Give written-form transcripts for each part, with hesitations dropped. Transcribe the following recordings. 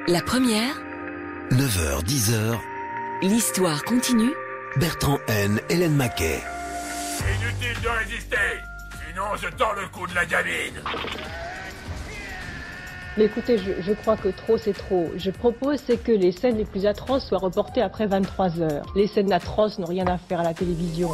La première, 9h, 10h, l'histoire continue. Bertrand N, Hélène Maquet. Inutile de résister, sinon je tords le cou de la gamine. Mais écoutez, je crois que trop c'est trop. Je propose c'est que les scènes les plus atroces soient reportées après 23h. Les scènes atroces n'ont rien à faire à la télévision.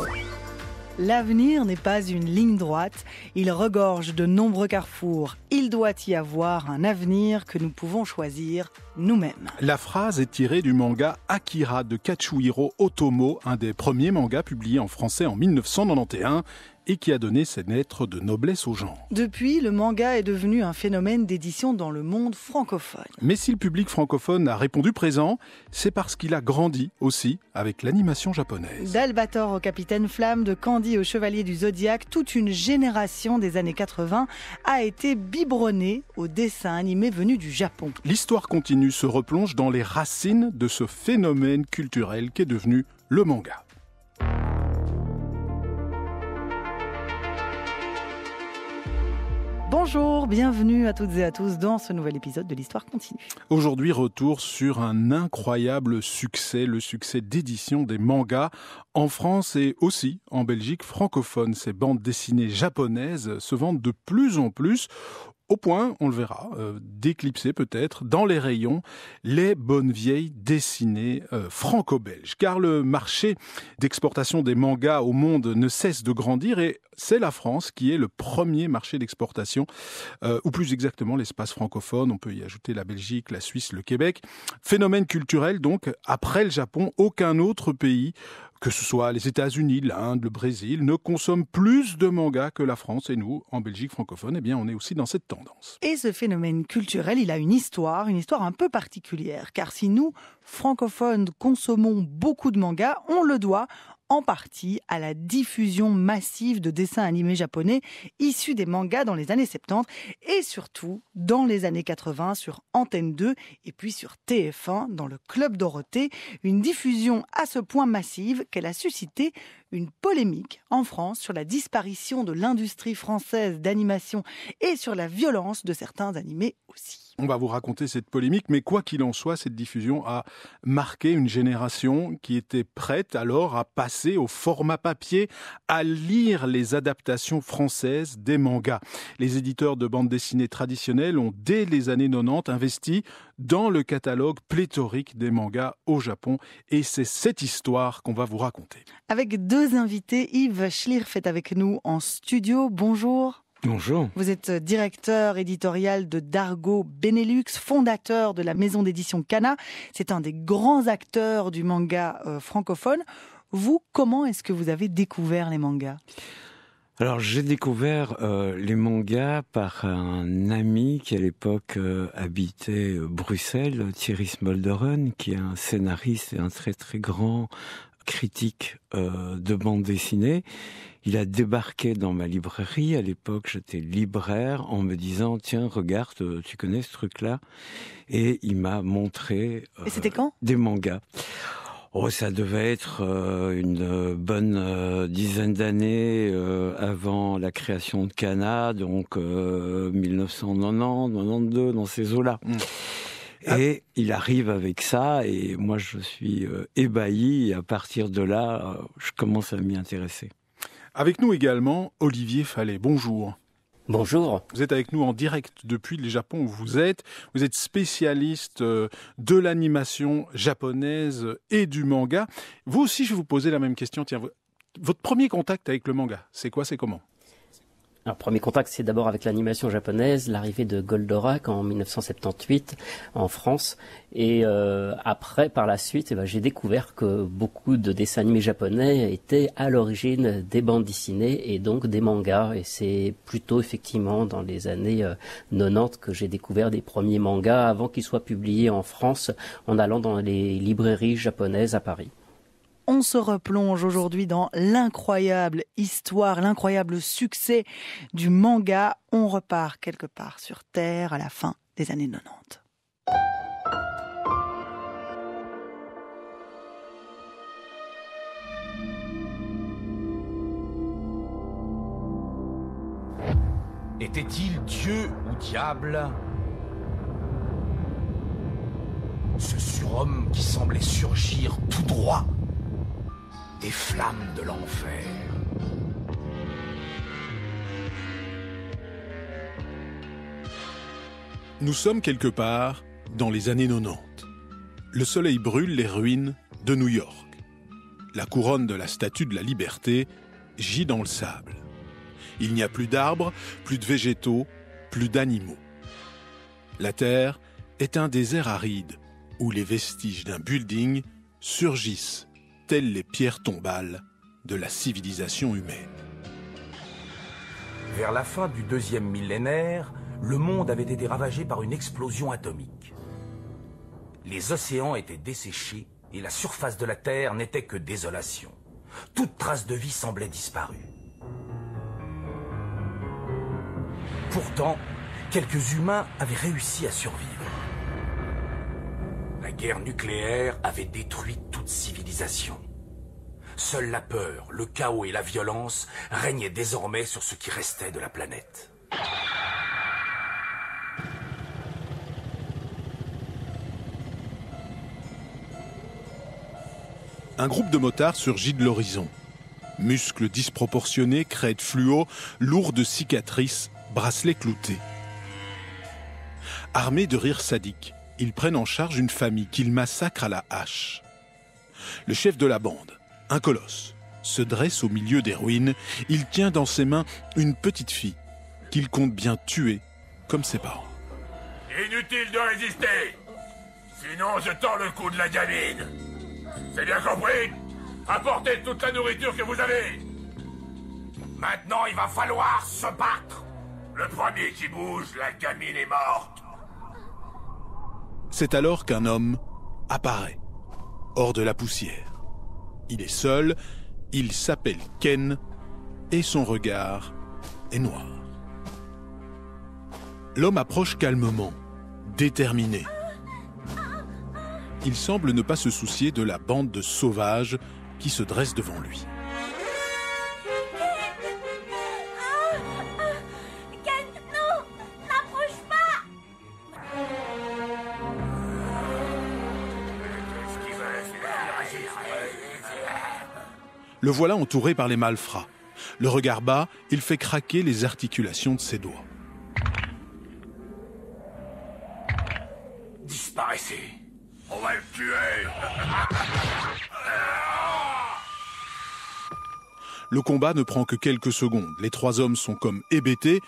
L'avenir n'est pas une ligne droite, il regorge de nombreux carrefours. Il doit y avoir un avenir que nous pouvons choisir nous-mêmes. La phrase est tirée du manga Akira de Katsuhiro Otomo, un des premiers mangas publiés en français en 1991 et qui a donné ses lettres de noblesse au genre. Depuis, le manga est devenu un phénomène d'édition dans le monde francophone. Mais si le public francophone a répondu présent, c'est parce qu'il a grandi aussi avec l'animation japonaise. D'Albator au Capitaine Flamme, de Candy au Chevalier du Zodiaque, toute une génération des années 80 a été biberonnée au dessin animé venu du Japon. L'histoire continue se replonge dans les racines de ce phénomène culturel qu'est devenu le manga. Bonjour, bienvenue à toutes et à tous dans ce nouvel épisode de l'Histoire continue. Aujourd'hui, retour sur un incroyable succès, le succès d'édition des mangas en France et aussi en Belgique francophone. Ces bandes dessinées japonaises se vendent de plus en plus, au point, on le verra, d'éclipser peut-être dans les rayons les bonnes vieilles dessinées franco-belges. Car le marché d'exportation des mangas au monde ne cesse de grandir et c'est la France qui est le premier marché d'exportation, ou plus exactement l'espace francophone. On peut y ajouter la Belgique, la Suisse, le Québec. Phénomène culturel donc, après le Japon, aucun autre pays, que ce soit les États-Unis, l'Inde, le Brésil, ne consomme plus de mangas que la France. Et nous, en Belgique francophone, eh bien, on est aussi dans cette tendance. Et ce phénomène culturel, il a une histoire un peu particulière. Car si nous, francophones, consommons beaucoup de mangas, on le doit en partie à la diffusion massive de dessins animés japonais issus des mangas dans les années 70 et surtout dans les années 80 sur Antenne 2 et puis sur TF1 dans le Club Dorothée. Une diffusion à ce point massive qu'elle a suscité une polémique en France sur la disparition de l'industrie française d'animation et sur la violence de certains animés aussi. On va vous raconter cette polémique, mais quoi qu'il en soit, cette diffusion a marqué une génération qui était prête alors à passer au format papier, à lire les adaptations françaises des mangas. Les éditeurs de bandes dessinées traditionnelles ont, dès les années 90, investi dans le catalogue pléthorique des mangas au Japon. Et c'est cette histoire qu'on va vous raconter. Avec deux invités, Yves Schlierf est avec nous en studio. Bonjour. Bonjour. Vous êtes directeur éditorial de Dargaud Benelux, fondateur de la maison d'édition Kana. C'est un des grands acteurs du manga francophone. Vous, comment est-ce que vous avez découvert les mangas ? Alors, j'ai découvert les mangas par un ami qui, à l'époque, habitait Bruxelles, Thierry Smolderen, qui est un scénariste et un très très grand critique de bande dessinée. Il a débarqué dans ma librairie. À l'époque, j'étais libraire, en me disant « Tiens, regarde, tu connais ce truc-là ?» Et il m'a montré et c'était quand des mangas. Oh, ça devait être une bonne dizaine d'années avant la création de Kana, donc 1990, 92, dans ces eaux-là. Et il arrive avec ça, et moi je suis ébahi, et à partir de là, je commence à m'y intéresser. Avec nous également, Olivier Fallet. Bonjour. Bonjour. Vous êtes avec nous en direct depuis le Japon où vous êtes. Vous êtes spécialiste de l'animation japonaise et du manga. Vous aussi, je vais vous poser la même question. Tiens, votre premier contact avec le manga, c'est quoi, c'est comment ? Alors, premier contact, c'est d'abord avec l'animation japonaise, l'arrivée de Goldorak en 1978 en France. Et après, par la suite, j'ai découvert que beaucoup de dessins animés japonais étaient à l'origine des bandes dessinées et donc des mangas. Et c'est plutôt effectivement dans les années 90 que j'ai découvert des premiers mangas avant qu'ils soient publiés en France en allant dans les librairies japonaises à Paris. On se replonge aujourd'hui dans l'incroyable histoire, l'incroyable succès du manga. On repart quelque part sur Terre à la fin des années 90. Était-il Dieu ou diable ? Ce surhomme qui semblait surgir tout droit des flammes de l'enfer. Nous sommes quelque part dans les années 90. Le soleil brûle les ruines de New York. La couronne de la Statue de la Liberté gît dans le sable. Il n'y a plus d'arbres, plus de végétaux, plus d'animaux. La Terre est un désert aride où les vestiges d'un building surgissent telles les pierres tombales de la civilisation humaine. Vers la fin du 2e millénaire, le monde avait été ravagé par une explosion atomique. Les océans étaient desséchés et la surface de la Terre n'était que désolation. Toute trace de vie semblait disparue. Pourtant, quelques humains avaient réussi à survivre. La guerre nucléaire avait détruit toute civilisation. Seule la peur, le chaos et la violence régnaient désormais sur ce qui restait de la planète. Un groupe de motards surgit de l'horizon. Muscles disproportionnés, crête fluo, lourdes cicatrices, bracelets cloutés. Armés de rires sadiques, ils prennent en charge une famille qu'ils massacrent à la hache. Le chef de la bande, un colosse, se dresse au milieu des ruines. Il tient dans ses mains une petite fille qu'il compte bien tuer comme ses parents. Inutile de résister. Sinon, je tords le cou de la gamine. C'est bien compris? Apportez toute la nourriture que vous avez. Maintenant, il va falloir se battre. Le premier qui bouge, la gamine est morte. C'est alors qu'un homme apparaît, hors de la poussière. Il est seul, il s'appelle Ken, et son regard est noir. L'homme approche calmement, déterminé. Il semble ne pas se soucier de la bande de sauvages qui se dresse devant lui. Ken, non! N'approche pas! Le voilà entouré par les malfrats. Le regard bas, il fait craquer les articulations de ses doigts. Disparaissez. On va le tuer. Le combat ne prend que quelques secondes. Les trois hommes sont comme hébétés.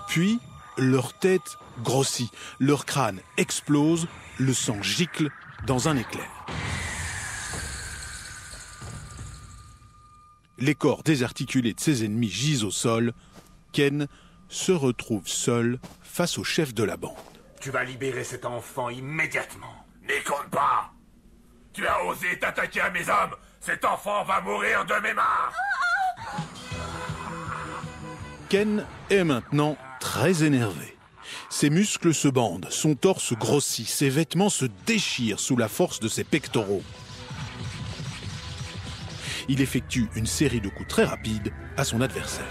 Puis, leur tête grossit, leur crâne explose, le sang gicle dans un éclair. Les corps désarticulés de ses ennemis gisent au sol. Ken se retrouve seul face au chef de la bande. Tu vas libérer cet enfant immédiatement. N'y compte pas. Tu as osé t'attaquer à mes hommes. Cet enfant va mourir de mes mains. Ken est maintenant très énervé. Ses muscles se bandent, son torse grossit, ses vêtements se déchirent sous la force de ses pectoraux. Il effectue une série de coups très rapides à son adversaire.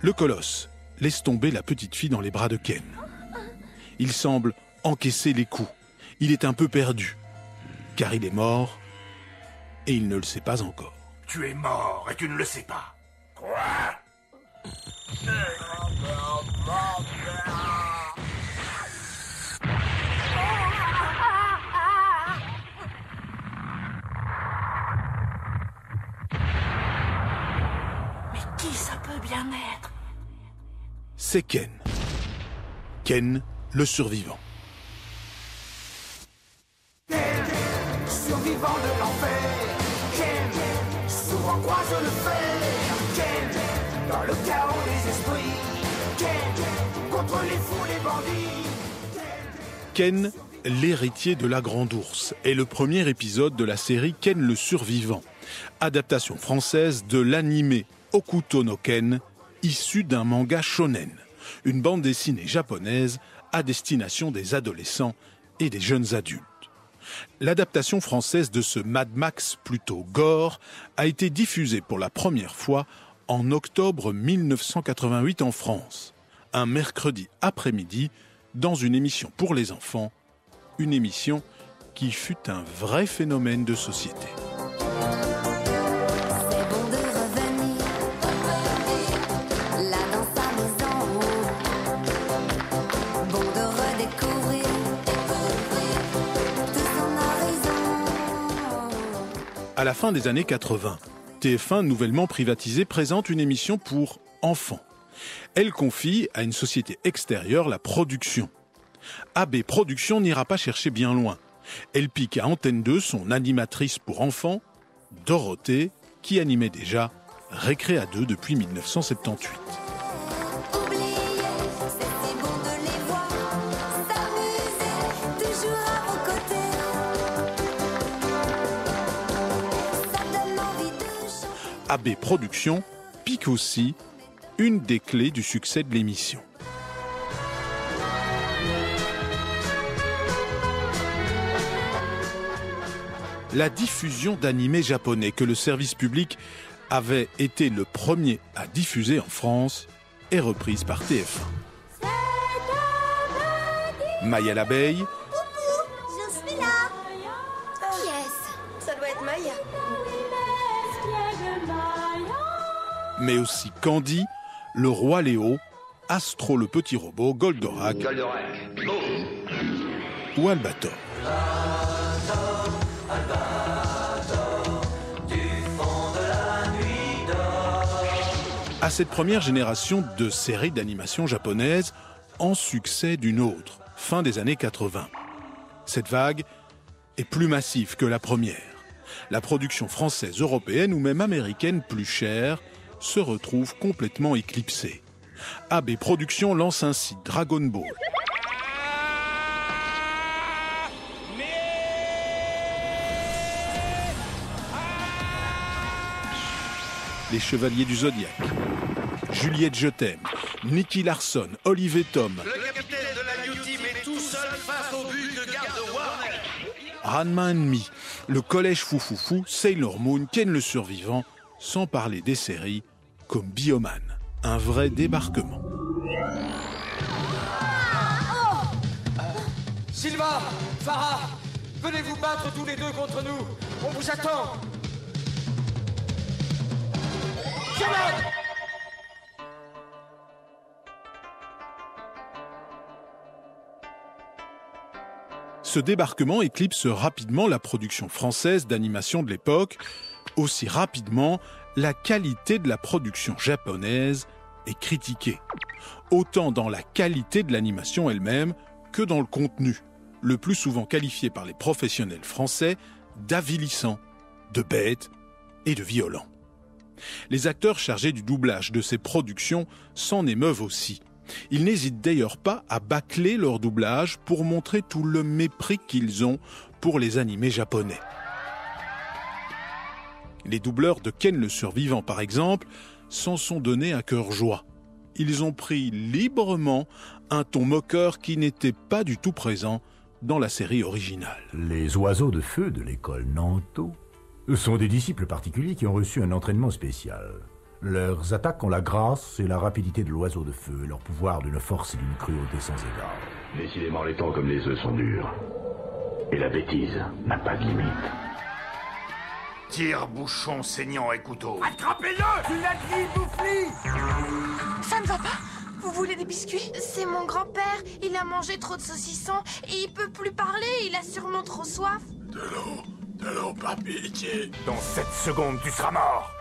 Le colosse laisse tomber la petite fille dans les bras de Ken. Il semble encaisser les coups. Il est un peu perdu, car il est mort et il ne le sait pas encore. Tu es mort et tu ne le sais pas. Quoi? Mais qui ça peut bien être? C'est Ken. Ken, le survivant. Ken, survivant de l'enfer. Ken, souvent croise le fer. Ken, dans le chaos des esprits. Ken, contre les fous, les bandits. Ken, l'héritier de la Grande Ourse, est le premier épisode de la série Ken le survivant, adaptation française de l'animé Hokuto no Ken, issu d'un manga shonen, une bande dessinée japonaise à destination des adolescents et des jeunes adultes. L'adaptation française de ce Mad Max plutôt gore a été diffusée pour la première fois en octobre 1988 en France, un mercredi après-midi, dans une émission pour les enfants, une émission qui fut un vrai phénomène de société. C'est bon de revenir, là dans sa maison. Bon de redécouvrir tout son horizon. À la fin des années 80, TF1, nouvellement privatisé, présente une émission pour enfants. Elle confie à une société extérieure la production. AB Productions n'ira pas chercher bien loin. Elle pique à Antenne 2 son animatrice pour enfants, Dorothée, qui animait déjà Récré à 2 depuis 1978. AB Productions pique aussi une des clés du succès de l'émission. La diffusion d'animés japonais que le service public avait été le premier à diffuser en France est reprise par TF1. Maya l'abeille. Je suis là. Oh yes, ça doit être Maya. Mais aussi Candy, le roi Léo, Astro le petit robot, Goldorak, ou Albator. À cette première génération de séries d'animation japonaises en succède une autre, fin des années 80. Cette vague est plus massive que la première. La production française, européenne ou même américaine plus chère se retrouve complètement éclipsée. AB Productions lance ainsi Dragon Ball. Les Chevaliers du Zodiaque, Juliette Je t'aime, Nicky Larson, Olivier Tom, Le capitaine de la New Team est tout seul face au but de garde de Warner. Ranma & Me, le Collège Foufoufou, Sailor Moon, Ken le Survivant, sans parler des séries comme Bioman, un vrai débarquement. Silva, Farah, venez vous battre tous les deux contre nous. On vous attend. Shannon! Ce débarquement éclipse rapidement la production française d'animation de l'époque. Aussi rapidement, la qualité de la production japonaise est critiquée. Autant dans la qualité de l'animation elle-même que dans le contenu, le plus souvent qualifié par les professionnels français d'avilissant, de bête et de violent. Les acteurs chargés du doublage de ces productions s'en émeuvent aussi. Ils n'hésitent d'ailleurs pas à bâcler leur doublage pour montrer tout le mépris qu'ils ont pour les animés japonais. Les doubleurs de Ken le Survivant, par exemple, s'en sont donnés à cœur joie. Ils ont pris librement un ton moqueur qui n'était pas du tout présent dans la série originale. Les oiseaux de feu de l'école Nanto sont des disciples particuliers qui ont reçu un entraînement spécial. Leurs attaques ont la grâce et la rapidité de l'oiseau de feu, et leur pouvoir d'une force et d'une cruauté sans égard. Décidément, les temps comme les œufs sont durs. Et la bêtise n'a pas de limite. Tire-bouchon, saignant et couteau. Attrapez-le! Tu l'as dit, Boufli! Ça ne va pas? Vous voulez des biscuits? C'est mon grand-père, il a mangé trop de saucissons et il peut plus parler, il a sûrement trop soif. De l'eau, par pitié. Dans 7 secondes, tu seras mort.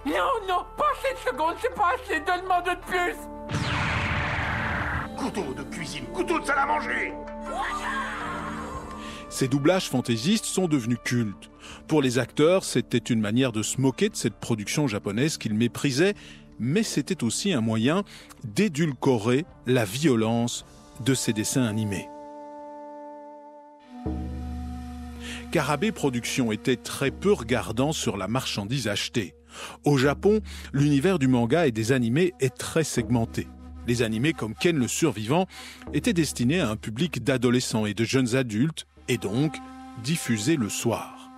Non, pas 7 secondes, c'est pas assez, donne-moi de plus! Couteau de cuisine, couteau de salle à manger. Ces doublages fantaisistes sont devenus cultes. Pour les acteurs, c'était une manière de se moquer de cette production japonaise qu'ils méprisaient, mais c'était aussi un moyen d'édulcorer la violence de ces dessins animés. Car AB Productions était très peu regardant sur la marchandise achetée. Au Japon, l'univers du manga et des animés est très segmenté. Les animés comme Ken le Survivant étaient destinés à un public d'adolescents et de jeunes adultes, et donc diffusés le soir.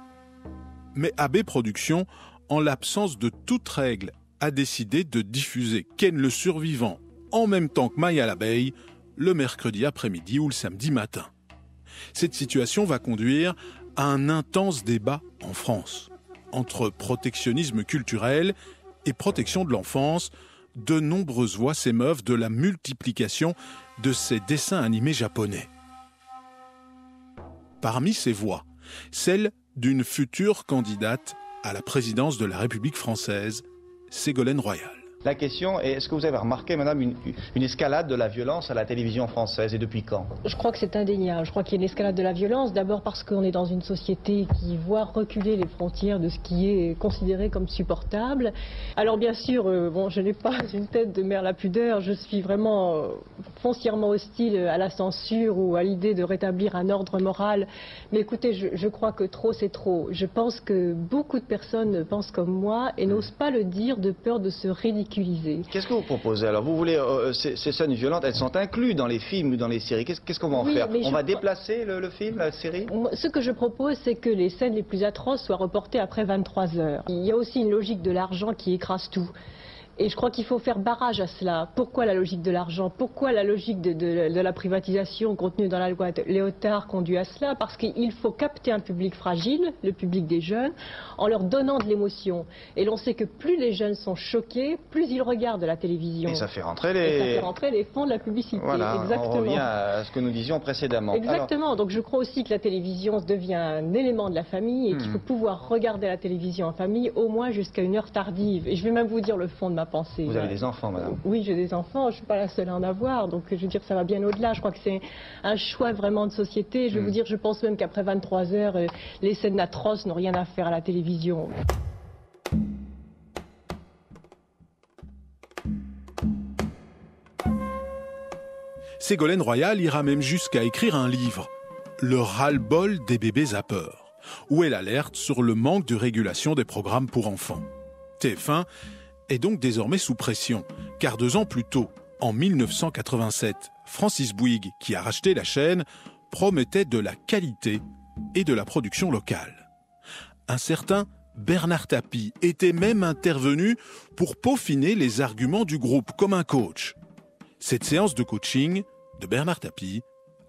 Mais AB Productions, en l'absence de toute règle, a décidé de diffuser Ken le Survivant en même temps que Maya l'abeille, le mercredi après-midi ou le samedi matin. Cette situation va conduire à un intense débat en France. Entre protectionnisme culturel et protection de l'enfance, de nombreuses voix s'émeuvent de la multiplication de ces dessins animés japonais. Parmi ces voix, celle d'une future candidate à la présidence de la République française, Ségolène Royal. La question est, est-ce que vous avez remarqué, madame, une escalade de la violence à la télévision française et depuis quand? Je crois que c'est indéniable. Je crois qu'il y a une escalade de la violence, d'abord parce qu'on est dans une société qui voit reculer les frontières de ce qui est considéré comme supportable. Alors bien sûr, je n'ai pas une tête de mère la pudeur, je suis vraiment foncièrement hostile à la censure ou à l'idée de rétablir un ordre moral. Mais écoutez, je crois que trop c'est trop. Je pense que beaucoup de personnes pensent comme moi et n'osent pas le dire de peur de se ridiculiser. Qu'est-ce que vous proposez alors? Vous voulez, ces scènes violentes, elles sont incluses dans les films ou dans les séries. Qu'est-ce qu'on va en faire? On va déplacer le film, la série? Ce que je propose, c'est que les scènes les plus atroces soient reportées après 23 heures. Il y a aussi une logique de l'argent qui écrase tout. Et je crois qu'il faut faire barrage à cela. Pourquoi la logique de l'argent? Pourquoi la logique de la privatisation contenue dans la loi Léotard conduit à cela? Parce qu'il faut capter un public fragile, le public des jeunes, en leur donnant de l'émotion. Et l'on sait que plus les jeunes sont choqués, plus ils regardent la télévision. Et ça fait rentrer les fonds de la publicité. Voilà, exactement. On revient à ce que nous disions précédemment. Exactement. Alors... Donc je crois aussi que la télévision devient un élément de la famille et qu'il faut pouvoir regarder la télévision en famille au moins jusqu'à une heure tardive. Et je vais même vous dire le fond de ma pensée. Vous avez des enfants, madame? Oui, j'ai des enfants, je ne suis pas la seule à en avoir, donc je veux dire, ça va bien au-delà. Je crois que c'est un choix vraiment de société. Je vais vous dire, je pense même qu'après 23 heures, les scènes atroces n'ont rien à faire à la télévision. Ségolène Royal ira même jusqu'à écrire un livre, Le ras-le-bol des bébés zappeurs, où elle alerte sur le manque de régulation des programmes pour enfants. TF1 est donc désormais sous pression, car 2 ans plus tôt, en 1987, Francis Bouygues, qui a racheté la chaîne, promettait de la qualité et de la production locale. Un certain Bernard Tapie était même intervenu pour peaufiner les arguments du groupe comme un coach. Cette séance de coaching de Bernard Tapie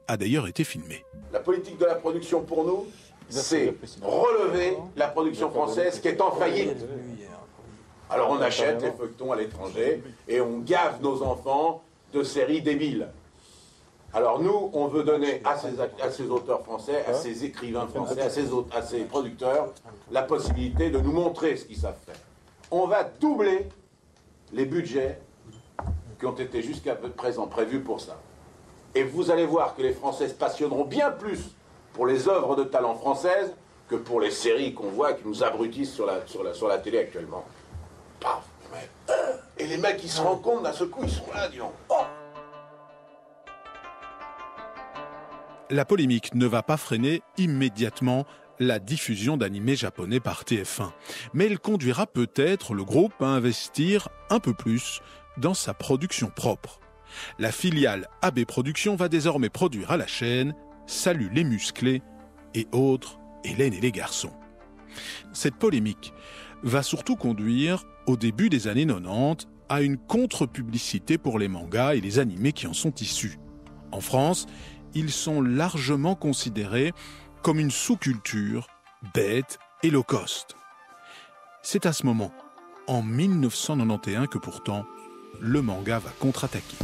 a d'ailleurs été filmée. La politique de la production pour nous, c'est relever la production française qui est en faillite. Alors on achète les feuilletons à l'étranger et on gave nos enfants de séries débiles. Alors nous, on veut donner à ces auteurs français, à ces écrivains français, à ces producteurs, la possibilité de nous montrer ce qu'ils savent faire. On va doubler les budgets qui ont été jusqu'à présent prévus pour ça. Et vous allez voir que les Français se passionneront bien plus pour les œuvres de talent françaises que pour les séries qu'on voit qui nous abrutissent sur la télé actuellement. Paf, et les mecs, ils se rendent compte d'un seul coup, ils sont là, disons. Oh. La polémique ne va pas freiner immédiatement la diffusion d'animés japonais par TF1, mais elle conduira peut-être le groupe à investir un peu plus dans sa production propre. La filiale AB Productions va désormais produire à la chaîne Salut les musclés et autres Hélène et les garçons. Cette polémique va surtout conduire, au début des années 90, à une contre-publicité pour les mangas et les animés qui en sont issus. En France, ils sont largement considérés comme une sous-culture bête et low cost. C'est à ce moment, en 1991, que pourtant, le manga va contre-attaquer.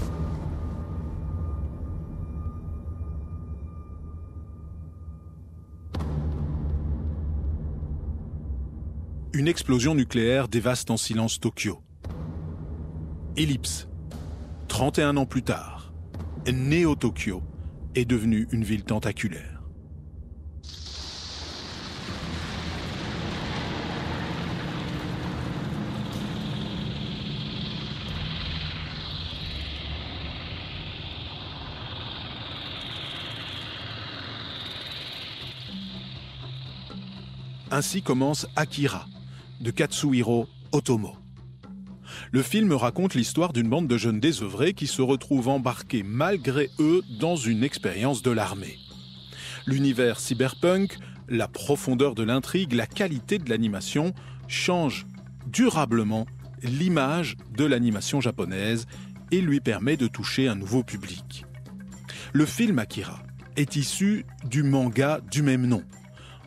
Une explosion nucléaire dévaste en silence Tokyo. Ellipse, 31 ans plus tard, Néo-Tokyo est devenue une ville tentaculaire. Ainsi commence Akira, de Katsuhiro Otomo. Le film raconte l'histoire d'une bande de jeunes désœuvrés qui se retrouvent embarqués malgré eux dans une expérience de l'armée. L'univers cyberpunk, la profondeur de l'intrigue, la qualité de l'animation changent durablement l'image de l'animation japonaise et lui permet de toucher un nouveau public. Le film Akira est issu du manga du même nom.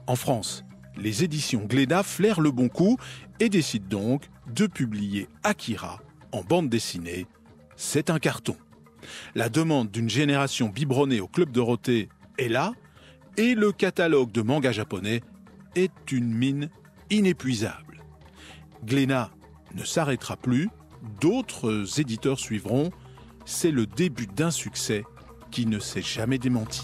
En France, les éditions Glénat flairent le bon coup et décident donc de publier Akira en bande dessinée. C'est un carton. La demande d'une génération biberonnée au Club Dorothée est là, et le catalogue de mangas japonais est une mine inépuisable. Glénat ne s'arrêtera plus, d'autres éditeurs suivront. C'est le début d'un succès qui ne s'est jamais démenti.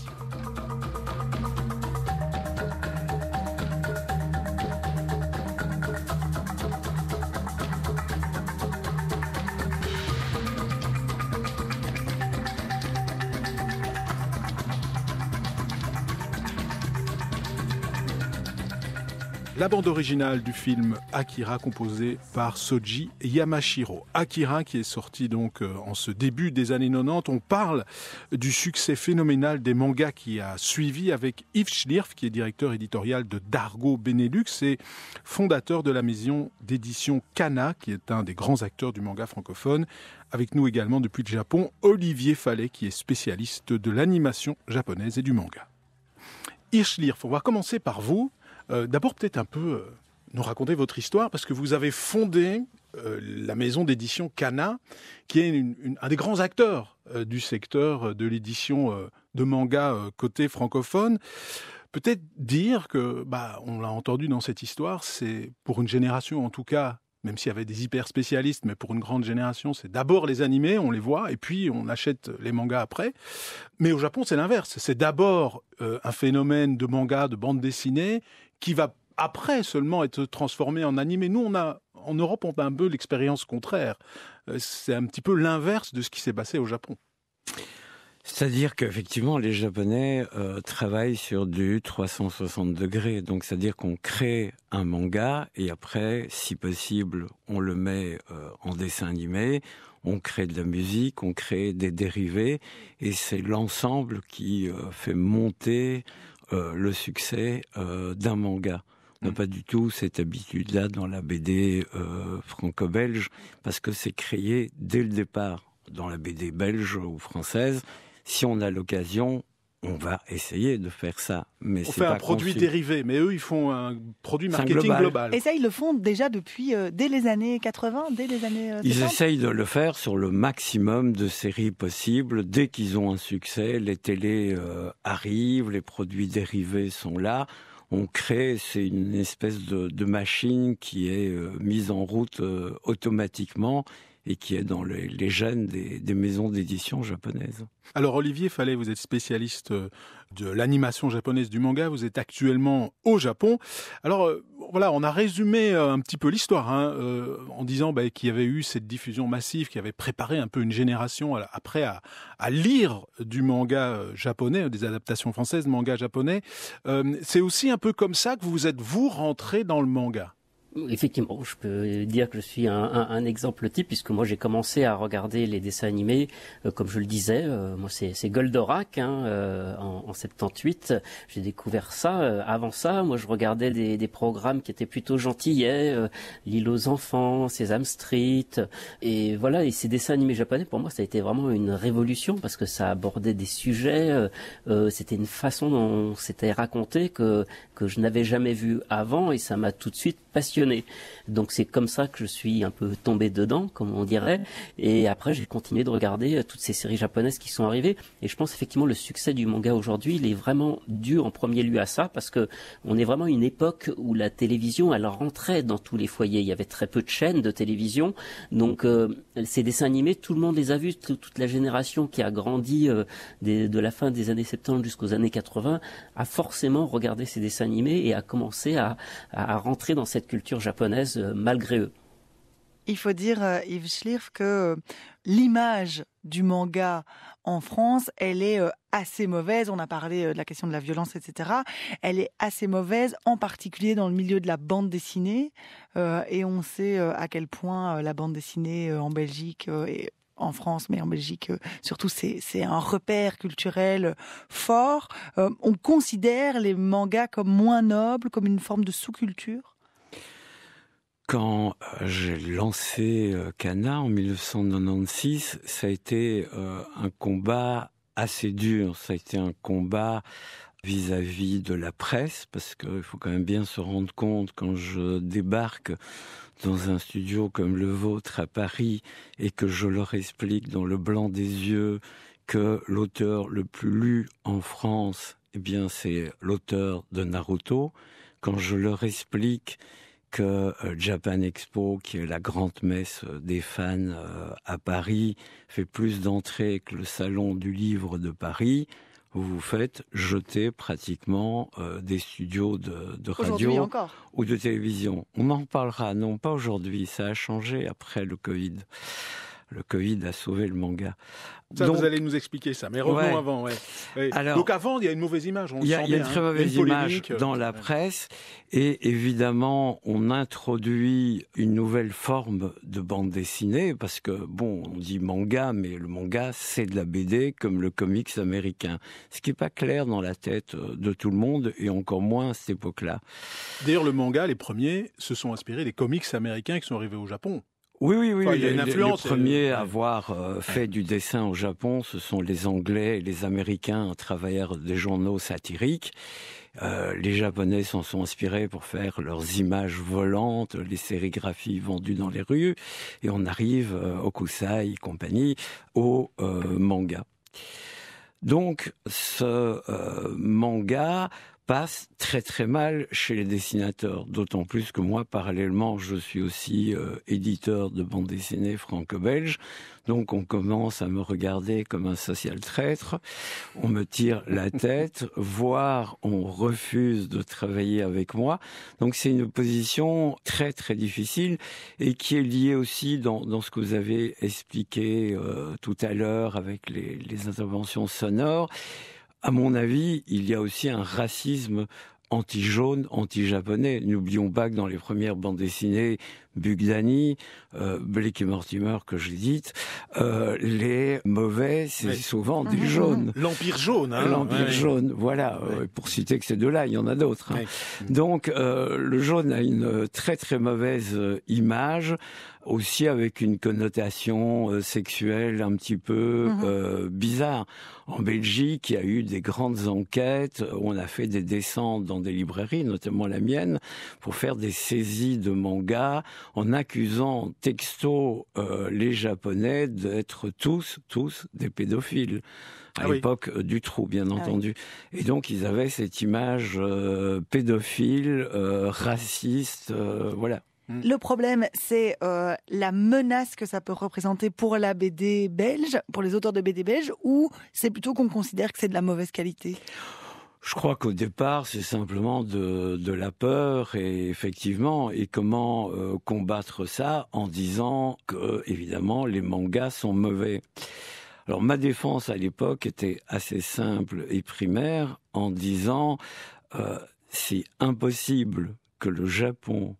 La bande originale du film Akira, composée par Soji Yamashiro. Akira, qui est sorti donc en ce début des années 90. On parle du succès phénoménal des mangas qui a suivi avec Yves Schlierf, qui est directeur éditorial de Dargo Benelux et fondateur de la maison d'édition Kana, qui est un des grands acteurs du manga francophone. Avec nous également depuis le Japon, Olivier Fallet, qui est spécialiste de l'animation japonaise et du manga. Yves Schlierf, on va commencer par vous. D'abord, peut-être un peu nous raconter votre histoire, parce que vous avez fondé la maison d'édition Kana, qui est un des grands acteurs du secteur de l'édition de manga côté francophone. Peut-être dire que, on l'a entendu dans cette histoire, c'est pour une génération en tout cas, même s'il y avait des hyper spécialistes, mais pour une grande génération, c'est d'abord les animés, on les voit, et puis on achète les mangas après. Mais au Japon, c'est l'inverse. C'est d'abord un phénomène de manga, de bande dessinée, qui va après seulement être transformé en animé. Nous, en Europe, on a un peu l'expérience contraire. C'est un petit peu l'inverse de ce qui s'est passé au Japon. C'est-à-dire qu'effectivement, les Japonais travaillent sur du 360 degrés. Donc, c'est-à-dire qu'on crée un manga et après, si possible, on le met en dessin animé. On crée de la musique, on crée des dérivés. Et c'est l'ensemble qui fait monter le succès d'un manga. On n'a pas du tout cette habitude-là dans la BD franco-belge, parce que c'est créé dès le départ. Dans la BD belge ou française, si on a l'occasion, on va essayer de faire ça. Mais on fait un produit dérivé, mais eux, ils font un produit marketing global. Et ça, ils le font déjà depuis, dès les années 80, dès les années 70. Ils essayent de le faire sur le maximum de séries possibles. Dès qu'ils ont un succès, les télés arrivent, les produits dérivés sont là. On crée, c'est une espèce de machine qui est mise en route automatiquement et qui est dans les gènes des maisons d'édition japonaises. Alors Olivier Fallet, vous êtes spécialiste de l'animation japonaise du manga, vous êtes actuellement au Japon. Alors voilà, on a résumé un petit peu l'histoire en disant qu'il y avait eu cette diffusion massive qui avait préparé un peu une génération après à lire du manga japonais, des adaptations françaises de manga japonais. C'est aussi un peu comme ça que vous êtes rentré dans le manga. Effectivement, je peux dire que je suis un exemple type, puisque moi j'ai commencé à regarder les dessins animés, comme je le disais, moi c'est Goldorak, en 78, j'ai découvert ça. Avant ça, moi je regardais des programmes qui étaient plutôt gentillets, L'île aux enfants, Sesame Street, et voilà, et ces dessins animés japonais, pour moi ça a été vraiment une révolution, parce que ça abordait des sujets, c'était une façon dont c'était raconté que je n'avais jamais vu avant, et ça m'a tout de suite passionné. Donc c'est comme ça que je suis un peu tombé dedans, comme on dirait, et après j'ai continué de regarder toutes ces séries japonaises qui sont arrivées, et je pense effectivement le succès du manga aujourd'hui, il est vraiment dû en premier lieu à ça, parce que on est vraiment une époque où la télévision, elle rentrait dans tous les foyers, il y avait très peu de chaînes de télévision, donc ces dessins animés, tout le monde les a vus, toute la génération qui a grandi de la fin des années 70 jusqu'aux années 80 a forcément regardé ces dessins animés et a commencé à rentrer dans cette culture japonaise malgré eux. Il faut dire, Yves Schlierf, que l'image du manga en France, elle est assez mauvaise. On a parlé de la question de la violence, etc. Elle est assez mauvaise, en particulier dans le milieu de la bande dessinée. Et on sait à quel point la bande dessinée en Belgique et en France, mais en Belgique, surtout, c'est un repère culturel fort. On considère les mangas comme moins nobles, comme une forme de sous-culture. Quand j'ai lancé Kana en 1996, ça a été un combat assez dur. Ça a été un combat vis-à-vis de la presse, parce qu'il faut quand même bien se rendre compte, quand je débarque dans un studio comme le vôtre à Paris et que je leur explique dans le blanc des yeux que l'auteur le plus lu en France, eh bien, c'est l'auteur de Naruto. Quand je leur explique que Japan Expo, qui est la grande messe des fans à Paris, fait plus d'entrées que le salon du livre de Paris, vous vous faites jeter pratiquement des studios de radio ou de télévision. On en reparlera, non pas aujourd'hui, ça a changé après le Covid. Le Covid a sauvé le manga. Ça, donc, vous allez nous expliquer ça, mais revenons avant. Ouais. Ouais. Alors, donc avant, il y a une mauvaise image. Il y a une très mauvaise image dans la presse. Et évidemment, on introduit une nouvelle forme de bande dessinée, parce que, bon, on dit manga, mais le manga, c'est de la BD comme le comics américain. Ce qui n'est pas clair dans la tête de tout le monde, et encore moins à cette époque-là. D'ailleurs, le manga, les premiers, se sont inspirés des comics américains qui sont arrivés au Japon. Oui. Enfin, il y a une influence. Les premiers à avoir fait du dessin au Japon, ce sont les Anglais et les Américains à travers des journaux satiriques. Les Japonais s'en sont inspirés pour faire leurs images volantes, les sérigraphies vendues dans les rues, et on arrive au Kusai et compagnie, au manga. Donc, ce manga passe très très mal chez les dessinateurs, d'autant plus que moi, parallèlement, je suis aussi éditeur de bande dessinée franco-belge, donc on commence à me regarder comme un social traître, on me tire la tête, voire on refuse de travailler avec moi, donc c'est une position très très difficile et qui est liée aussi dans ce que vous avez expliqué tout à l'heure avec les interventions sonores. À mon avis, il y a aussi un racisme anti-jaune, anti-japonais. N'oublions pas que dans les premières bandes dessinées, Bugdani, Blake et Mortimer, que j'ai dites, les mauvais, c'est souvent des jaunes. L'Empire jaune. Hein. L'Empire jaune, voilà. Pour citer que ces deux-là, il y en a d'autres. Hein. Donc, le jaune a une très très mauvaise image, aussi avec une connotation sexuelle un petit peu bizarre. En Belgique, il y a eu des grandes enquêtes où on a fait des descentes dans des librairies, notamment la mienne, pour faire des saisies de mangas en accusant texto les Japonais d'être tous des pédophiles. À l'époque du trou, bien entendu. Et donc, ils avaient cette image pédophile, raciste, voilà. Le problème, c'est la menace que ça peut représenter pour la BD belge, pour les auteurs de BD belges, ou c'est plutôt qu'on considère que c'est de la mauvaise qualité ? Je crois qu'au départ, c'est simplement de la peur et effectivement, et comment combattre ça en disant que, évidemment, les mangas sont mauvais. Alors, ma défense à l'époque était assez simple et primaire en disant c'est impossible que le Japon,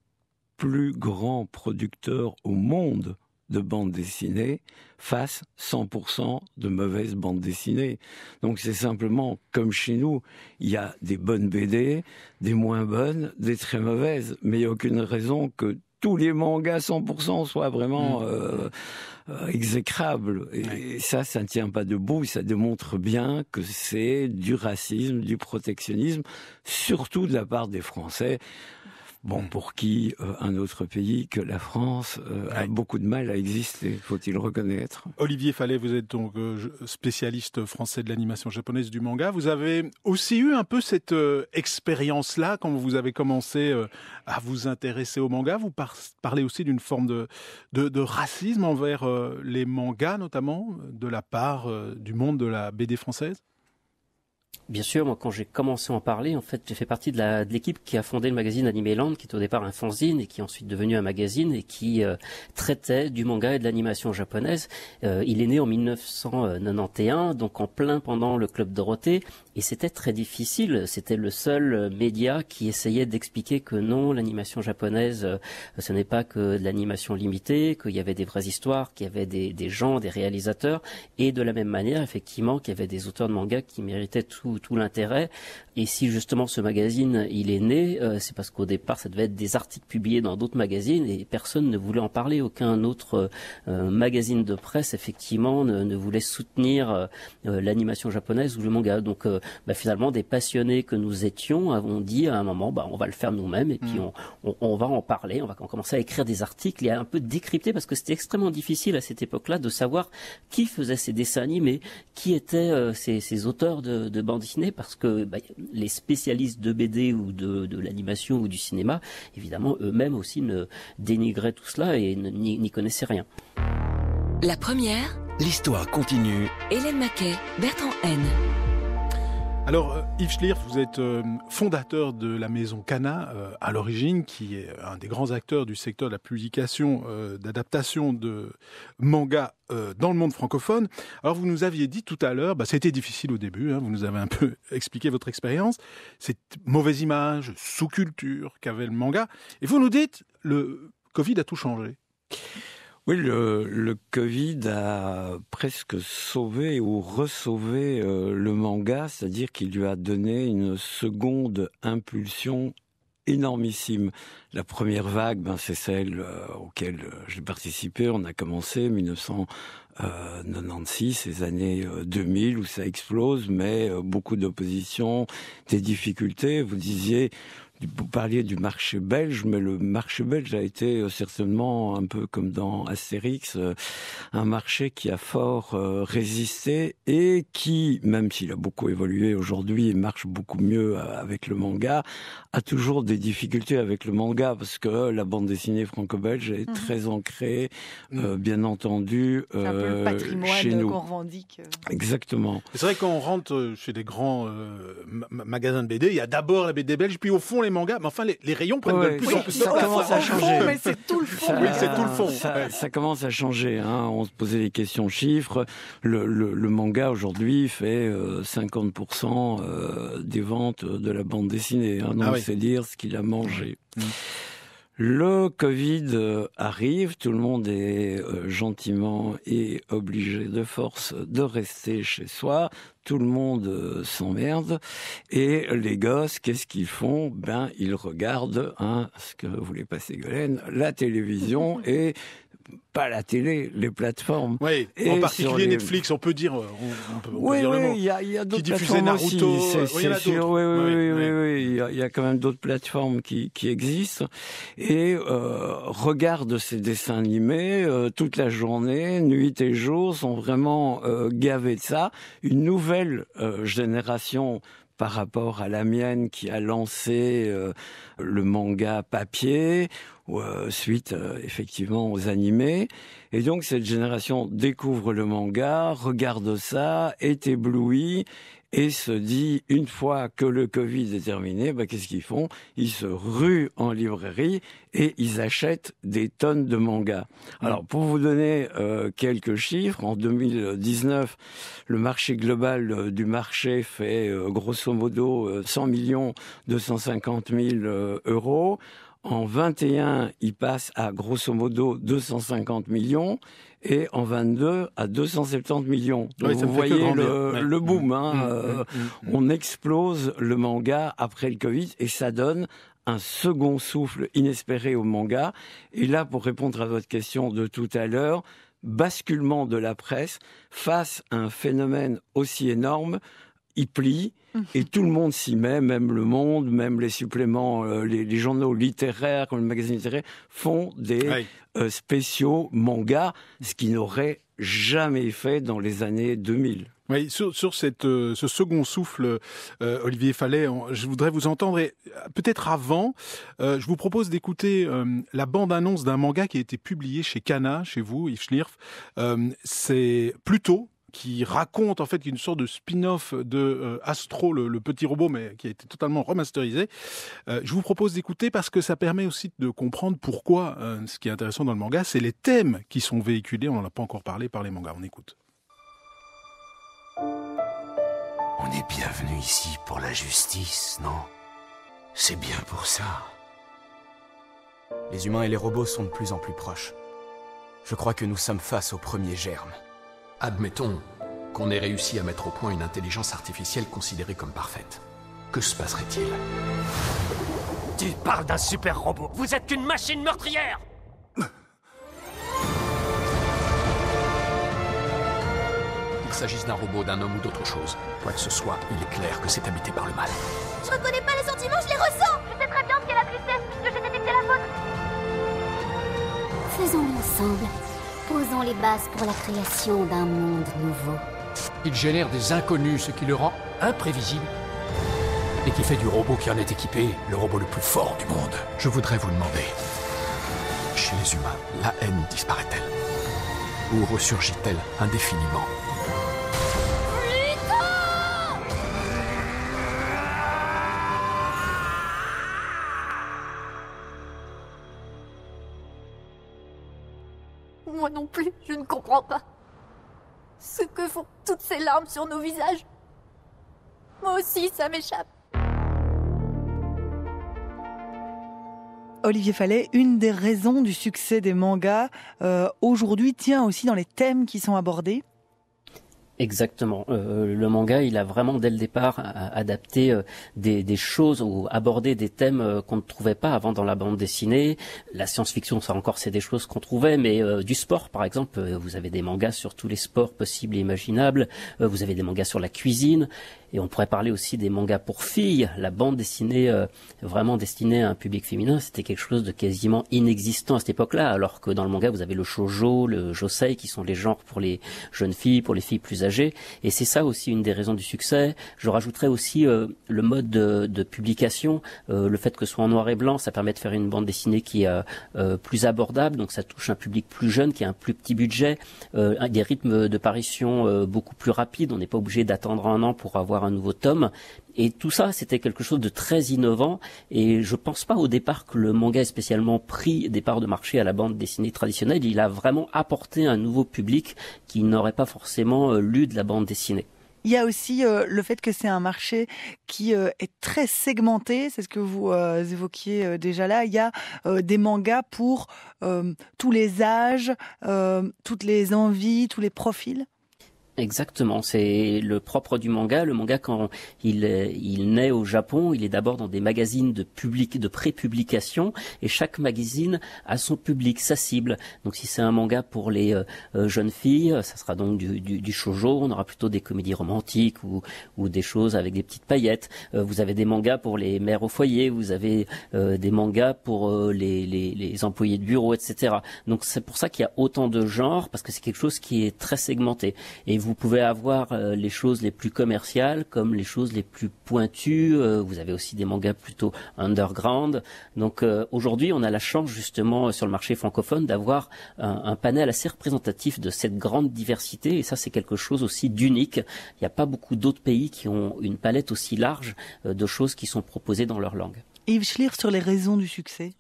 plus grand producteur au monde de bandes dessinées, fasse 100% de mauvaises bandes dessinées. Donc c'est simplement comme chez nous, il y a des bonnes BD, des moins bonnes, des très mauvaises, mais il n'y a aucune raison que tous les mangas 100% soient vraiment exécrables. Et ça ne tient pas debout, ça démontre bien que c'est du racisme, du protectionnisme, surtout de la part des Français. Bon, pour qui un autre pays que la France a beaucoup de mal à exister, faut-il reconnaître. Olivier Fallet, vous êtes donc spécialiste français de l'animation japonaise du manga. Vous avez aussi eu un peu cette expérience-là quand vous avez commencé à vous intéresser au manga. Vous parlez aussi d'une forme de racisme envers les mangas, notamment, de la part du monde de la BD française ? Bien sûr, moi quand j'ai commencé à en parler, en fait, j'ai fait partie de l'équipe qui a fondé le magazine Animeland, qui est au départ un fanzine et qui est ensuite devenu un magazine et qui traitait du manga et de l'animation japonaise. Il est né en 1991, donc en plein pendant le Club Dorothée, et c'était très difficile. C'était le seul média qui essayait d'expliquer que non, l'animation japonaise, ce n'est pas que de l'animation limitée, qu'il y avait des vraies histoires, qu'il y avait des gens, des réalisateurs, et de la même manière, effectivement, qu'il y avait des auteurs de manga qui méritaient tout tout l'intérêt. Et si justement ce magazine il est né, c'est parce qu'au départ ça devait être des articles publiés dans d'autres magazines et personne ne voulait en parler. Aucun autre magazine de presse effectivement ne voulait soutenir l'animation japonaise ou le manga. Donc finalement des passionnés que nous étions avons dit à un moment on va le faire nous-mêmes et puis on va en parler, on va commencer à écrire des articles et à un peu décrypter parce que c'était extrêmement difficile à cette époque-là de savoir qui faisait ces dessins animés, qui étaient ces auteurs de bande dessinée, parce que les spécialistes de BD ou de l'animation ou du cinéma, évidemment, eux-mêmes aussi ne dénigraient tout cela et n'y connaissaient rien. La première. L'histoire continue. Hélène Maquet, Bertrand N. Alors, Yves Schlierf, vous êtes fondateur de la maison Kana à l'origine, qui est un des grands acteurs du secteur de la publication, d'adaptation de manga dans le monde francophone. Alors, vous nous aviez dit tout à l'heure, c'était difficile au début, vous nous avez un peu expliqué votre expérience, cette mauvaise image, sous-culture qu'avait le manga. Et vous nous dites, le Covid a tout changé. Oui, le Covid a presque sauvé ou ressauvé le manga, c'est-à-dire qu'il lui a donné une seconde impulsion énormissime. La première vague, c'est celle auquel j'ai participé. On a commencé 1996, les années 2000 où ça explose, mais beaucoup d'opposition, des difficultés. Vous parliez du marché belge, mais le marché belge a été certainement un peu comme dans Astérix, un marché qui a fort résisté et qui, même s'il a beaucoup évolué aujourd'hui et marche beaucoup mieux avec le manga, a toujours des difficultés avec le manga parce que la bande dessinée franco-belge est très ancrée, bien entendu, c'est un peu le patrimoine chez nous. Qu'on revendique. Exactement. C'est vrai que quand on rentre chez des grands magasins de BD, il y a d'abord la BD belge, puis au fond les mangas, mais enfin les rayons prennent de plus en plus de place. Ça commence à changer. Mais c'est tout le fond. Oui, c'est tout le fond. Ça commence à changer. On se posait des questions chiffres. Le manga aujourd'hui fait 50% des ventes de la bande dessinée. Donc c'est dire ce qu'il a mangé. Le Covid arrive, tout le monde est gentiment et obligé de force de rester chez soi, tout le monde s'emmerde, et les gosses, qu'est-ce qu'ils font ? Ils regardent, ce que voulait pas Ségolène, la télévision et pas la télé, les plateformes. Oui, en particulier Netflix, on peut dire, on peut dire le mot. Oui, il y a d'autres qui diffusait Naruto, aussi. C'est sûr. Oui, il y a quand même d'autres plateformes qui existent. Et regarde ces dessins animés toute la journée, nuit et jour, sont vraiment gavés de ça. Une nouvelle génération par rapport à la mienne qui a lancé le manga papier, suite effectivement aux animés. Et donc cette génération découvre le manga, regarde ça, est éblouie et se dit, une fois que le Covid est terminé, qu'est-ce qu'ils font ? Ils se ruent en librairie et ils achètent des tonnes de mangas. Alors, pour vous donner quelques chiffres, en 2019, le marché global du marché fait grosso modo 100 250 000 euros. En 21, il passe à grosso modo 250 millions et en 22 à 270 millions. Donc vous voyez le boom. On explose le manga après le Covid et ça donne un second souffle inespéré au manga. Et là, pour répondre à votre question de tout à l'heure, basculement de la presse face à un phénomène aussi énorme, il plie. Et tout le monde s'y met, même Le Monde, même les suppléments, les journaux littéraires, comme le magazine littéraire, font des spéciaux mangas, ce qu'ils n'auraient jamais fait dans les années 2000. Oui, sur ce second souffle, Olivier Fallet, je voudrais vous entendre. Et peut-être avant, je vous propose d'écouter la bande-annonce d'un manga qui a été publié chez Kana, chez vous, Yves Schlierf. C'est Pluto, qui raconte en fait une sorte de spin-off de Astro, le petit robot, mais qui a été totalement remasterisé. Je vous propose d'écouter parce que ça permet aussi de comprendre pourquoi ce qui est intéressant dans le manga, c'est les thèmes qui sont véhiculés, on n'en a pas encore parlé, par les mangas. On écoute. On est bienvenu ici pour la justice, non ? C'est bien pour ça. Les humains et les robots sont de plus en plus proches. Je crois que nous sommes face au premier germe. Admettons, qu'on ait réussi à mettre au point une intelligence artificielle considérée comme parfaite. Que se passerait-il? Tu parles d'un super robot. Vous êtes qu'une machine meurtrière. Qu'il s'agisse d'un robot, d'un homme ou d'autre chose, quoi que ce soit, il est clair que c'est habité par le mal. Je reconnais pas les sentiments, je les ressens. Je sais très bien ce qu'est la tristesse, puisque j'ai détecté la vôtre. Faisons-le ensemble. Posons les bases pour la création d'un monde nouveau. Il génère des inconnus, ce qui le rend imprévisible. Et qui fait du robot qui en est équipé le robot le plus fort du monde. Je voudrais vous demander, chez les humains, la haine disparaît-elle? Ou ressurgit-elle indéfiniment? Moi non plus, je ne comprends pas. Ce que font toutes ces larmes sur nos visages. Moi aussi, ça m'échappe. Olivier Fallet, une des raisons du succès des mangas aujourd'hui tient aussi dans les thèmes qui sont abordés. Exactement. Le manga, il a vraiment dès le départ adapté des choses ou abordé des thèmes qu'on ne trouvait pas avant dans la bande dessinée. La science-fiction, ça encore, c'est des choses qu'on trouvait, mais du sport, par exemple, vous avez des mangas sur tous les sports possibles et imaginables. Vous avez des mangas sur la cuisine. Et on pourrait parler aussi des mangas pour filles. La bande dessinée vraiment destinée à un public féminin, c'était quelque chose de quasiment inexistant à cette époque-là. Alors que dans le manga, vous avez le shoujo, le josei, qui sont les genres pour les jeunes filles, pour les filles plus âgées. Et c'est ça aussi une des raisons du succès. Je rajouterais aussi le mode de publication. Le fait que ce soit en noir et blanc, ça permet de faire une bande dessinée qui est plus abordable. Donc ça touche un public plus jeune, qui a un plus petit budget, des rythmes de parution beaucoup plus rapides. On n'est pas obligé d'attendre un an pour avoir un nouveau tome. Et tout ça, c'était quelque chose de très innovant. Et je pense pas au départ que le manga ait spécialement pris des parts de marché à la bande dessinée traditionnelle. Il a vraiment apporté un nouveau public qui n'aurait pas forcément lu de la bande dessinée. Il y a aussi le fait que c'est un marché qui est très segmenté, c'est ce que vous évoquiez déjà là. Il y a des mangas pour tous les âges, toutes les envies, tous les profils. Exactement, c'est le propre du manga. Le manga, quand il naît au Japon, il est d'abord dans des magazines de pré-publication, et chaque magazine a son public, sa cible. Donc si c'est un manga pour les jeunes filles, ça sera donc du shoujo. On aura plutôt des comédies romantiques ou des choses avec des petites paillettes. Vous avez des mangas pour les mères au foyer, vous avez des mangas pour les employés de bureau, etc. Donc c'est pour ça qu'il y a autant de genres, parce que c'est quelque chose qui est très segmenté. Et vous pouvez avoir les choses les plus commerciales comme les choses les plus pointues. Vous avez aussi des mangas plutôt underground. Donc aujourd'hui, on a la chance justement sur le marché francophone d'avoir un panel assez représentatif de cette grande diversité. Et ça, c'est quelque chose aussi d'unique. Il n'y a pas beaucoup d'autres pays qui ont une palette aussi large de choses qui sont proposées dans leur langue. Yves Schlier, sur les raisons du succès.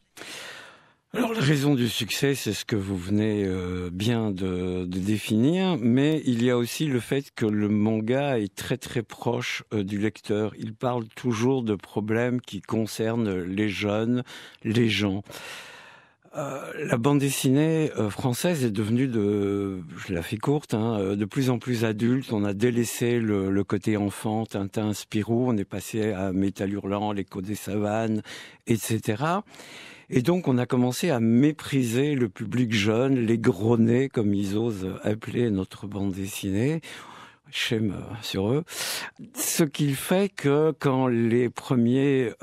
Alors la raison du succès, c'est ce que vous venez bien de définir, mais il y a aussi le fait que le manga est très très proche du lecteur. Il parle toujours de problèmes qui concernent les jeunes, les gens. La bande dessinée française est devenue, je la fais courte, de plus en plus adulte. On a délaissé le côté enfant, Tintin, Spirou. On est passé à Métal Hurlant, L'écho des savanes, etc. Et donc, on a commencé à mépriser le public jeune, les gros nez, comme ils osent appeler notre bande dessinée. Shame sur eux. Ce qui fait que quand les premiers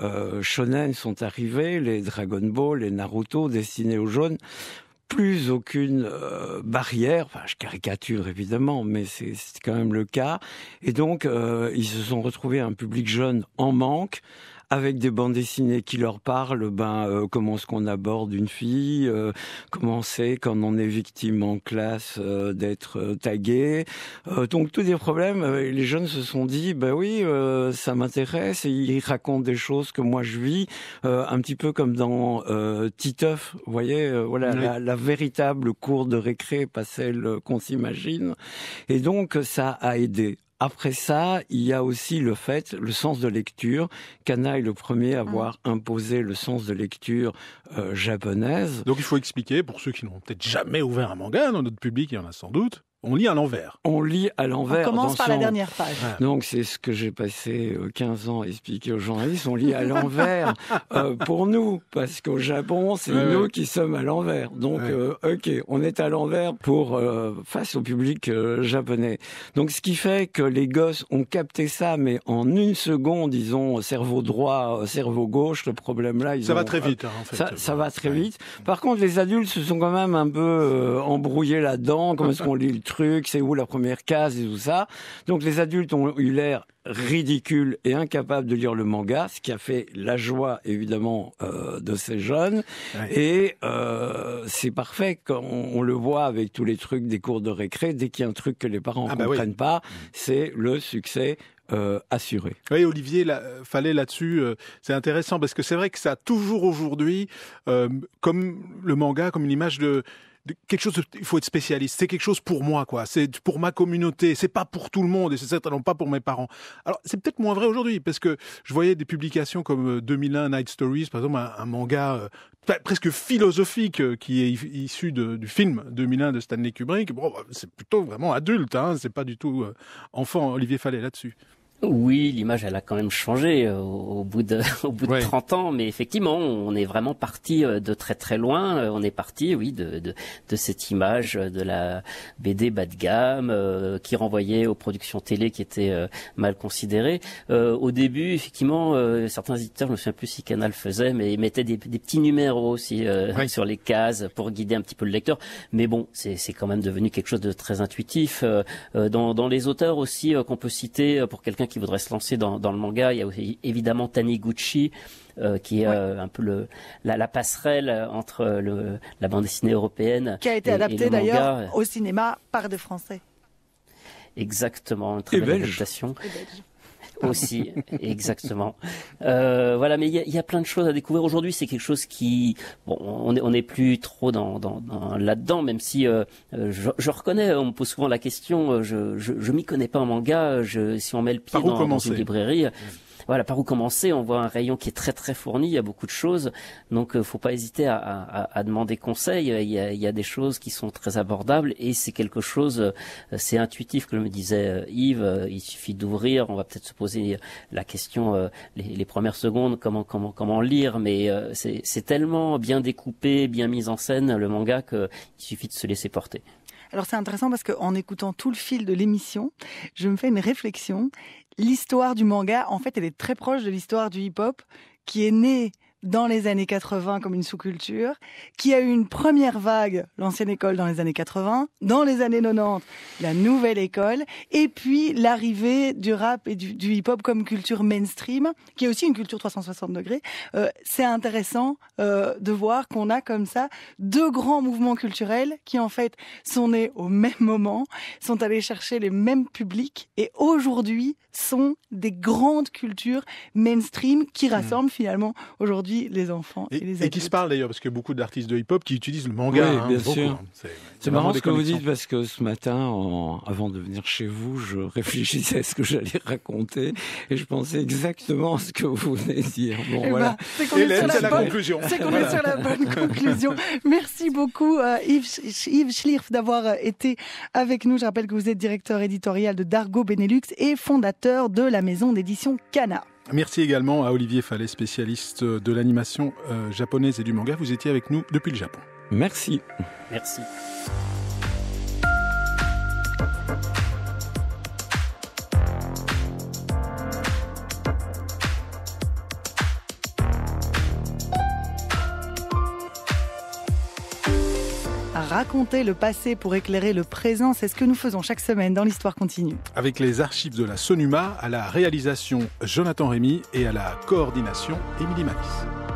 shonen sont arrivés, les Dragon Ball, les Naruto destinés aux jeunes, plus aucune barrière, enfin je caricature évidemment, mais c'est quand même le cas. Et donc, ils se sont retrouvés un public jeune en manque, avec des bandes dessinées qui leur parlent, comment est-ce qu'on aborde une fille, comment c'est quand on est victime en classe d'être tagué. Donc tous des problèmes, les jeunes se sont dit, oui, ça m'intéresse, et ils racontent des choses que moi je vis, un petit peu comme dans Titeuf, vous voyez, voilà, oui. la véritable cour de récré, pas celle qu'on s'imagine. Et donc ça a aidé. Après ça, il y a aussi le sens de lecture. Kana est le premier à avoir imposé le sens de lecture japonaise. Donc il faut expliquer, pour ceux qui n'ont peut-être jamais ouvert un manga, dans notre public il y en a sans doute, On lit à l'envers. On lit à l'envers. On commence par la dernière page. Donc, c'est ce que j'ai passé 15 ans à expliquer aux journalistes. On lit à l'envers pour nous, parce qu'au Japon, c'est nous qui sommes à l'envers. Donc, OK, on est à l'envers face au public japonais. Donc, ce qui fait que les gosses ont capté ça, mais en une seconde, ils ont cerveau droit, cerveau gauche. Le problème là, ça va très vite. En fait. Ça va très vite. Par contre, les adultes se sont quand même un peu embrouillés là-dedans. Comment est-ce qu'on lit le truc, c'est où la première case et tout ça. Donc les adultes ont eu l'air ridicules et incapables de lire le manga, ce qui a fait la joie évidemment de ces jeunes. Et c'est parfait quand on le voit avec tous les trucs des cours de récré. Dès qu'il y a un truc que les parents ne comprennent pas, c'est le succès assuré. Oui, Olivier, fallait là-dessus, c'est intéressant parce que c'est vrai que ça a toujours aujourd'hui, comme le manga, comme une image de quelque chose, il faut être spécialiste. C'est quelque chose pour moi, quoi. C'est pour ma communauté. C'est pas pour tout le monde et c'est certainement pas pour mes parents. Alors, c'est peut-être moins vrai aujourd'hui parce que je voyais des publications comme 2001 Night Stories, par exemple, un manga presque philosophique qui est issu du film 2001 de Stanley Kubrick. Bon, c'est plutôt vraiment adulte, hein. C'est pas du tout enfant. Olivier Fallet là-dessus. Oui, l'image, elle a quand même changé au bout de 30 ans, mais effectivement, on est vraiment parti de très très loin. On est parti, de cette image de la BD bas de gamme qui renvoyait aux productions télé qui étaient mal considérées. Au début, effectivement, certains éditeurs, je me souviens plus si Canal faisait, mais ils mettaient des petits numéros aussi sur les cases pour guider un petit peu le lecteur. Mais bon, c'est quand même devenu quelque chose de très intuitif. Dans les auteurs aussi qu'on peut citer pour quelqu'un qui voudrait se lancer dans le manga, il y a aussi, évidemment Taniguchi, qui est un peu la passerelle entre la bande dessinée européenne qui a été adaptée d'ailleurs au cinéma par des Français. Exactement, une très belle adaptation. Aussi, exactement. Voilà, mais il y a plein de choses à découvrir. Aujourd'hui, c'est quelque chose qui, bon, on n'est plus trop dans là-dedans, même si je reconnais, on me pose souvent la question, je m'y connais pas en manga, si on met le pied dans une librairie. Voilà, par où commencer? On voit un rayon qui est très très fourni, il y a beaucoup de choses, donc faut pas hésiter à demander conseil. Il y a des choses qui sont très abordables et c'est quelque chose, c'est intuitif, comme me disait Yves. Il suffit d'ouvrir, on va peut-être se poser la question les premières secondes, comment lire, mais c'est tellement bien découpé, bien mis en scène le manga qu'il suffit de se laisser porter. Alors c'est intéressant parce qu'en écoutant tout le fil de l'émission, je me fais une réflexion. L'histoire du manga, en fait, elle est très proche de l'histoire du hip-hop, qui est née dans les années 80 comme une sous-culture, qui a eu une première vague, l'ancienne école dans les années 80, dans les années 90, la nouvelle école, et puis l'arrivée du rap et du hip-hop comme culture mainstream, qui est aussi une culture 360 degrés. C'est intéressant de voir qu'on a comme ça deux grands mouvements culturels qui en fait sont nés au même moment, sont allés chercher les mêmes publics et aujourd'hui sont des grandes cultures mainstream qui rassemblent finalement aujourd'hui les enfants et les adultes. Et qui se parlent d'ailleurs, parce qu'il y a beaucoup d'artistes de hip-hop qui utilisent le manga. Oui, bien sûr. C'est marrant ce que vous connexions. dites, parce que ce matin, avant de venir chez vous, je réfléchissais à ce que j'allais raconter et je pensais exactement à ce que vous venez de dire. Bon, voilà. C'est qu'on est sur la bonne conclusion. Merci beaucoup Yves Schlierf d'avoir été avec nous. Je rappelle que vous êtes directeur éditorial de Dargo Benelux et fondateur de la maison d'édition Kana. Merci également à Olivier Fallet, spécialiste de l'animation japonaise et du manga. Vous étiez avec nous depuis le Japon. Merci. Merci. Raconter le passé pour éclairer le présent, c'est ce que nous faisons chaque semaine dans l'Histoire continue. Avec les archives de la Sonuma, à la réalisation Jonathan Rémy et à la coordination Émilie Malice.